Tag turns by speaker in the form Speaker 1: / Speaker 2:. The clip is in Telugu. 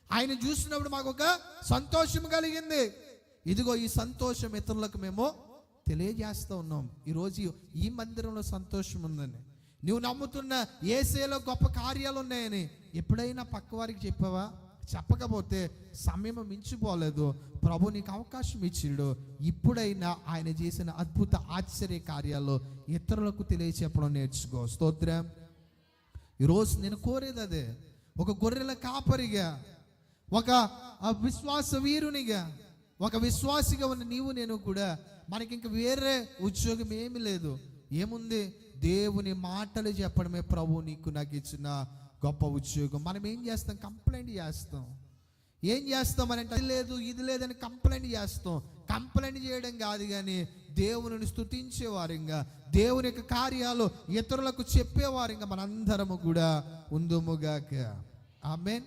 Speaker 1: ఆయన చూసినప్పుడు మాకు ఒక సంతోషం కలిగింది. ఇదిగో ఈ సంతోషం ఇతరులకు మేము తెలియజేస్తూ ఉన్నాం. ఈరోజు ఈ మందిరంలో సంతోషం ఉందని, నువ్వు నమ్ముతున్న యేసేలో గొప్ప కార్యాలు ఉన్నాయని ఎప్పుడైనా పక్క వారికి చెప్పావా? చెప్పకపోతే సమయం మించిపోలేదు. ప్రభు నీకు అవకాశం ఇచ్చిండు. ఇప్పుడైనా ఆయన చేసిన అద్భుత ఆశ్చర్య కార్యాలు ఇతరులకు తెలియచెప్పడం నేర్చుకో. స్తోత్రం. ఈరోజు నేను కోరేది అదే. ఒక గొర్రెల కాపరిగా, ఒక విశ్వాస వీరునిగా, ఒక విశ్వాసిగా ఉన్న నీవు నేను కూడా మనకి ఇంక వేరే ఉద్యోగం ఏమీ లేదు. ఏముంది? దేవుని మాటలు చెప్పడమే ప్రభు నీకు నాకు ఇచ్చిన గొప్ప ఉద్యోగం. మనం ఏం చేస్తాం? కంప్లైంట్ చేస్తాం. ఏం చేస్తాం అంటే అది లేదు ఇది లేదని కంప్లైంట్ చేస్తాం. కంప్లైంట్ చేయడం కాదు, కానీ దేవుని స్తుతించేవారుగా, దేవుని యొక్క కార్యాలు ఇతరులకు చెప్పేవారుగా మనందరము కూడా ఉందుముగాక. ఆమేన్.